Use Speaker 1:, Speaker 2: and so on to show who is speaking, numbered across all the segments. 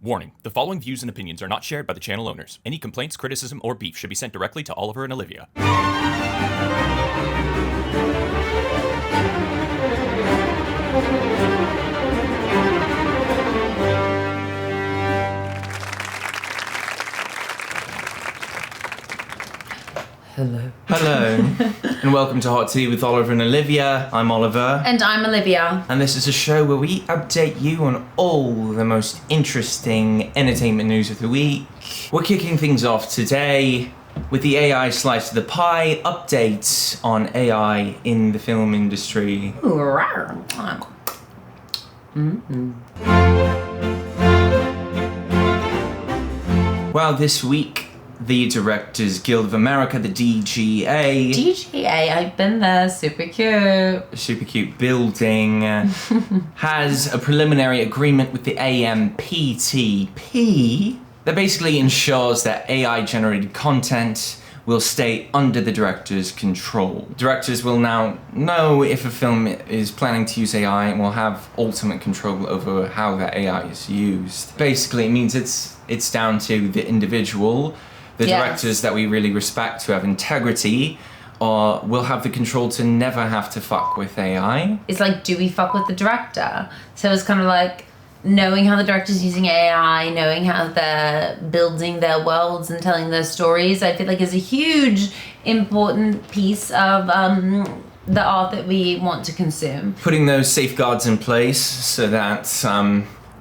Speaker 1: Warning, the following views and opinions are not shared by the channel owners. Any complaints, criticism, or beef should be sent directly to Oliver and Olivia.
Speaker 2: Hello, and welcome to Hot Tea with Oliver and Olivia. I'm Oliver.
Speaker 3: And I'm Olivia.
Speaker 2: And this is a show where we update you on all the most interesting entertainment news of the week. We're kicking things off today with the AI slice of the pie, updates on AI in the film industry.
Speaker 3: Ooh, rawr. Mm-hmm.
Speaker 2: Well, this week, the Directors Guild of America, the DGA.
Speaker 3: DGA, I've been there, super cute
Speaker 2: Building, has a preliminary agreement with the AMPTP that basically ensures that AI-generated content will stay under the director's control. Directors will now know if a film is planning to use AI and will have ultimate control over how that AI is used. Basically, it means it's down to the individual. The directors that we really respect, who have integrity, will have the control to never have to fuck with AI.
Speaker 3: It's like, do we fuck with the director? So it's kind of like knowing how the director's using AI, knowing how they're building their worlds and telling their stories, I feel like is a huge, important piece of the art that we want to consume.
Speaker 2: Putting those safeguards in place so that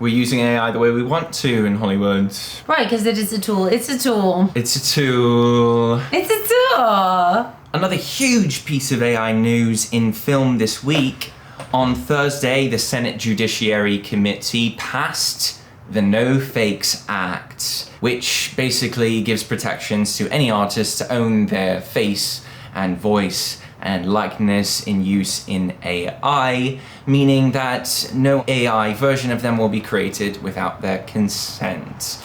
Speaker 2: we're using AI the way we want to in Hollywood.
Speaker 3: Right, because it is a tool. It's a tool.
Speaker 2: It's a tool.
Speaker 3: It's a tool.
Speaker 2: Another huge piece of AI news in film this week. On Thursday, the Senate Judiciary Committee passed the No Fakes Act, which basically gives protections to any artist to own their face and voice and likeness in use in AI, meaning that no AI version of them will be created without their consent.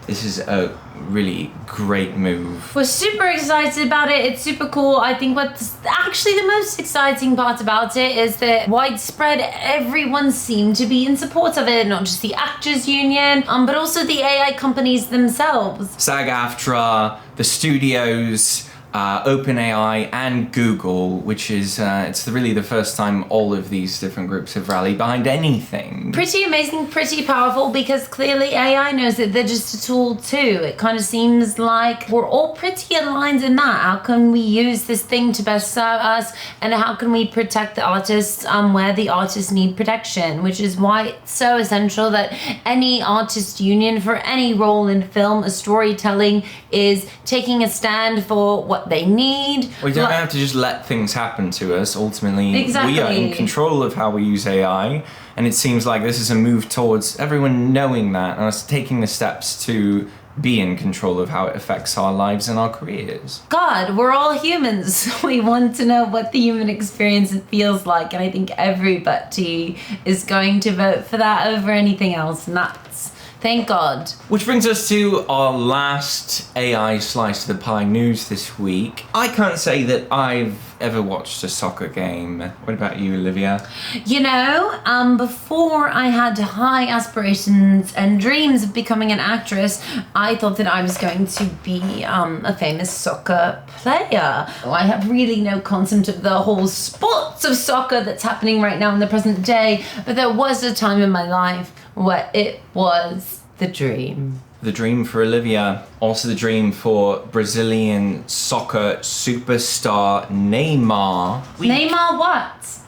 Speaker 2: This is a really great move.
Speaker 3: We're super excited about it. It's super cool. I think what's actually the most exciting part about it is that widespread everyone seemed to be in support of it, not just the actors union, but also the AI companies themselves.
Speaker 2: SAG-AFTRA, the studios, OpenAI and Google, which is, it's really the first time all of these different groups have rallied behind anything.
Speaker 3: Pretty amazing, pretty powerful, because clearly AI knows that they're just a tool too. It kind of seems like we're all pretty aligned in that. How can we use this thing to best serve us, and how can we protect the artists where the artists need protection, which is why it's so essential that any artist union for any role in film or storytelling is taking a stand for what they need.
Speaker 2: We don't have to just let things happen to us. Ultimately,
Speaker 3: exactly.
Speaker 2: We are in control of how we use AI, and it seems like this is a move towards everyone knowing that and us taking the steps to be in control of how it affects our lives and our careers.
Speaker 3: God, we're all humans. We want to know what the human experience feels like, and I think everybody is going to vote for that over anything else, and that's thank God.
Speaker 2: Which brings us to our last AI slice of the pie news this week. I can't say that I've ever watched a soccer game. What about you, Olivia?
Speaker 3: You know, before I had high aspirations and dreams of becoming an actress, I thought that I was going to be a famous soccer player. I have really no concept of the whole sports of soccer that's happening right now in the present day, but there was a time in my life where it was the dream.
Speaker 2: The dream for Olivia, also the dream for Brazilian soccer superstar Neymar.
Speaker 3: Neymar what?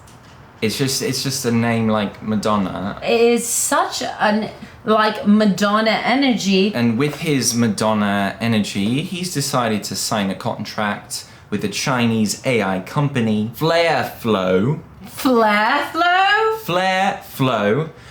Speaker 2: It's just a name like Madonna.
Speaker 3: It is such an Madonna energy.
Speaker 2: And with his Madonna energy, he's decided to sign a contract with the Chinese AI company Flare-Flow. Flare-Flow.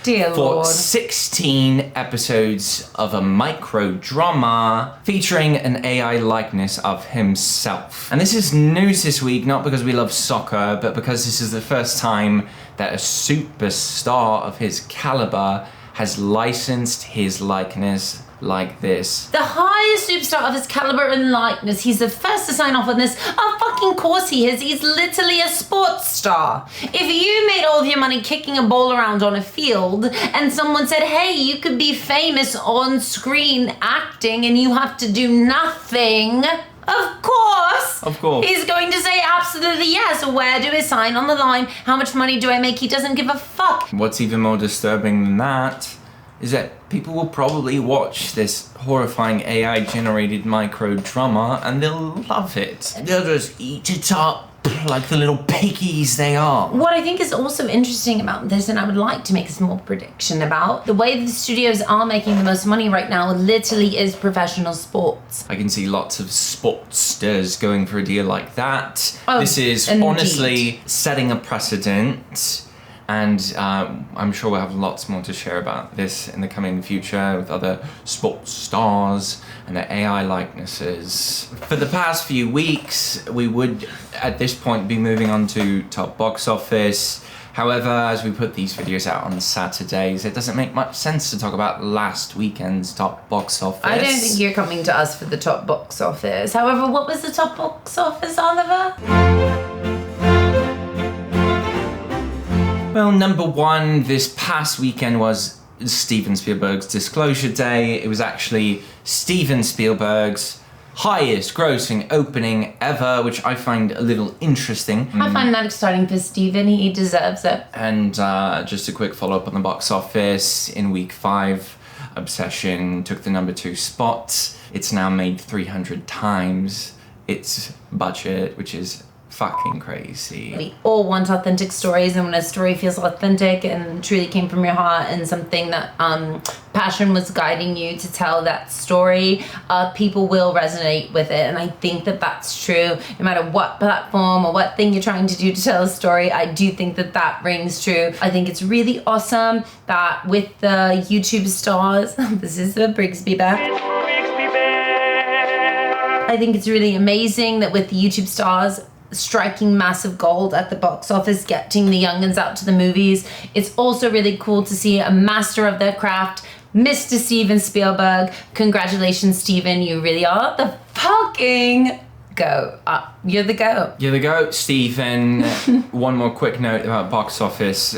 Speaker 3: Dear
Speaker 2: for
Speaker 3: Lord.
Speaker 2: 16 episodes of a micro drama featuring an AI likeness of himself. And this is news this week, not because we love soccer, but because this is the first time that a superstar of his caliber has licensed his likeness like this.
Speaker 3: The highest superstar of his caliber and likeness. He's the first to sign off on this. Of fucking course he is. He's literally a sports star. If you made all of your money kicking a ball around on a field and someone said, hey, you could be famous on screen acting and you have to do nothing, of course. He's going to say absolutely yes. Where do I sign on the line? How much money do I make? He doesn't give a fuck.
Speaker 2: What's even more disturbing than that is that people will probably watch this horrifying AI-generated micro-drama and they'll love it. They'll just eat it up like the little piggies they are.
Speaker 3: What I think is also interesting about this, and I would like to make a small prediction about, the way the studios are making the most money right now literally is professional sports.
Speaker 2: I can see lots of sportsters going for a deal like that.
Speaker 3: Oh,
Speaker 2: this is
Speaker 3: indeed.
Speaker 2: honestly setting a precedent. And I'm sure we'll have lots more to share about this in the coming future with other sports stars and their AI likenesses. For the past few weeks, we would, at this point, be moving on to top box office. However, as we put these videos out on Saturdays, it doesn't make much sense to talk about last weekend's top box office.
Speaker 3: I don't think you're coming to us for the top box office. However, what was the top box office, Oliver?
Speaker 2: Well, number one this past weekend was Steven Spielberg's Disclosure Day. It was actually Steven Spielberg's highest grossing opening ever, which I find a little interesting.
Speaker 3: I find that exciting for Steven. He deserves it.
Speaker 2: And just a quick follow-up on the box office. In week 5, Obsession took the number 2 spot. It's now made 300 times its budget, which is fucking crazy.
Speaker 3: We all want authentic stories, and when a story feels authentic and truly came from your heart and something that passion was guiding you to tell that story, people will resonate with it. And I think that that's true no matter what platform or what thing you're trying to do to tell a story. I do think that that rings true. I think it's really awesome that with the YouTube stars, this is the Brigsby back. I think it's really amazing that with the YouTube stars striking massive gold at the box office, getting the youngins out to the movies. It's also really cool to see a master of their craft, Mr. Steven Spielberg. Congratulations, Steven. You really are the fucking go. You're the go.
Speaker 2: You're the go, Stephen. One more quick note about box office.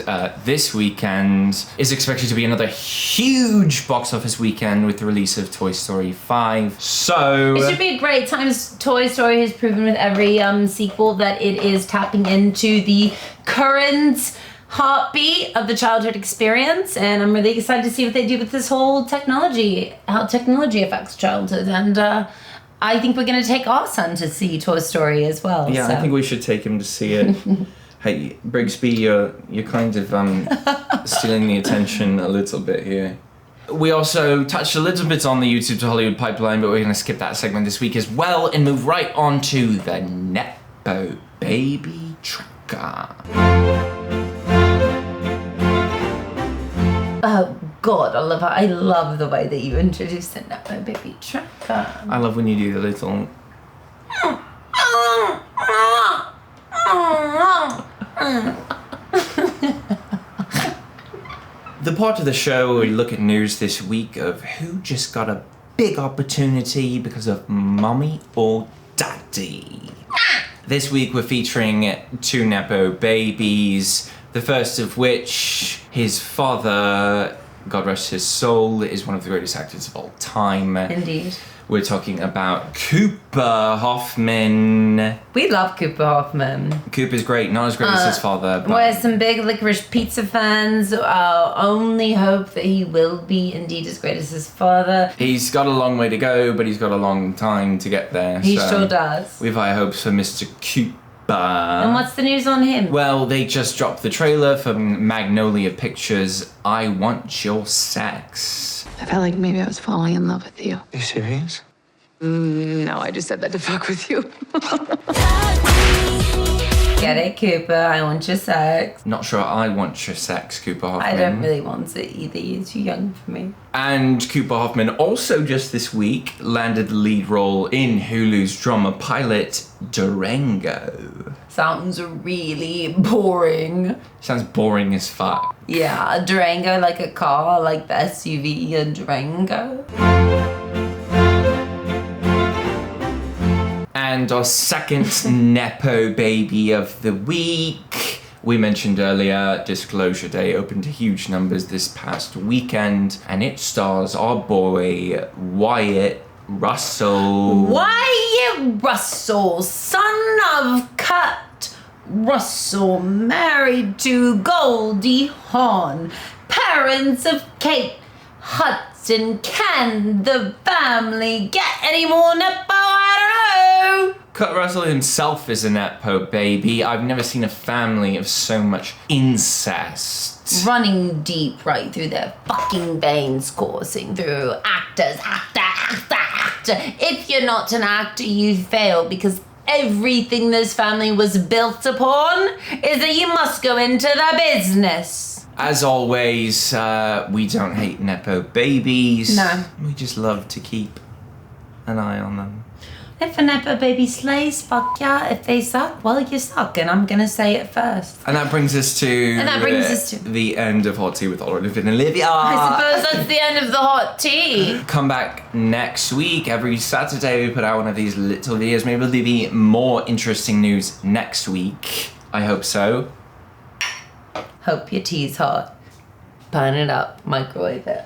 Speaker 2: This weekend is expected to be another huge box office weekend with the release of Toy Story 5. So
Speaker 3: it should be a great time. Toy Story has proven with every sequel that it is tapping into the current heartbeat of the childhood experience, and I'm really excited to see what they do with this whole technology, how technology affects childhood. And I think we're going to take our son to see Toy Story as well.
Speaker 2: Yeah,
Speaker 3: so.
Speaker 2: I think we should take him to see it. Hey, Brigsby, you're kind of stealing the attention a little bit here. We also touched a little bit on the YouTube to Hollywood pipeline, but we're going to skip that segment this week as well and move right on to the Nepo Baby Tracker.
Speaker 3: Oh God, Oliver, I love the way that you introduced the Nepo Baby Tracker.
Speaker 2: I love when you do the little... The part of the show where we look at news this week of who just got a big opportunity because of mommy or daddy. This week we're featuring 2 Nepo babies, the first of which, his father, God rest his soul, is one of the greatest actors of all time.
Speaker 3: Indeed.
Speaker 2: We're talking about Cooper Hoffman.
Speaker 3: We love Cooper Hoffman.
Speaker 2: Cooper's great, not as great as his father. But
Speaker 3: We're some big Licorice Pizza fans. Only hope that he will be indeed as great as his father.
Speaker 2: he's got a long way to go, but he's got a long time to get there.
Speaker 3: He
Speaker 2: so
Speaker 3: sure does.
Speaker 2: We've high hopes for Mr. Cooper.
Speaker 3: And what's the news on him?
Speaker 2: Well, they just dropped the trailer from Magnolia Pictures' I Want Your Sex.
Speaker 4: I felt like maybe I was falling in love with you.
Speaker 5: Are you serious?
Speaker 4: No, I just said that to fuck with you.
Speaker 3: Get it, Cooper? I want your sex.
Speaker 2: Not sure I want your sex, Cooper Hoffman.
Speaker 3: I don't really want it either. You're too young for me.
Speaker 2: And Cooper Hoffman also just this week landed the lead role in Hulu's drama pilot Durango.
Speaker 3: sounds really boring.
Speaker 2: Sounds boring as fuck.
Speaker 3: Yeah, a Durango, like a car, like the SUV, a Durango.
Speaker 2: And our second Nepo baby of the week. We mentioned earlier, Disclosure Day opened to huge numbers this past weekend, and it stars our boy Wyatt Russell.
Speaker 3: Wyatt Russell, son of Kurt Russell, married to Goldie Hawn, parents of Kate Hudson. Can the family get any more Nepo? I don't know.
Speaker 2: Kurt Russell himself is a Nepo baby. I've never seen a family of so much incest.
Speaker 3: Running deep right through their fucking veins, coursing through actors, actor. If you're not an actor, you fail, because everything this family was built upon is that you must go into the business.
Speaker 2: As always, we don't hate Nepo babies.
Speaker 3: No.
Speaker 2: We just love to keep an eye on them.
Speaker 3: If a Nepo baby slays, fuck yeah. If they suck, well, you suck. And I'm gonna say it first.
Speaker 2: And that brings us to the end of Hot Tea with Olivia and Olivia.
Speaker 3: I suppose that's the end of the hot tea.
Speaker 2: Come back next week. Every Saturday we put out one of these little videos. Maybe there'll be more interesting news next week. I hope so.
Speaker 3: Hope your tea's hot. Burn it up, microwave it.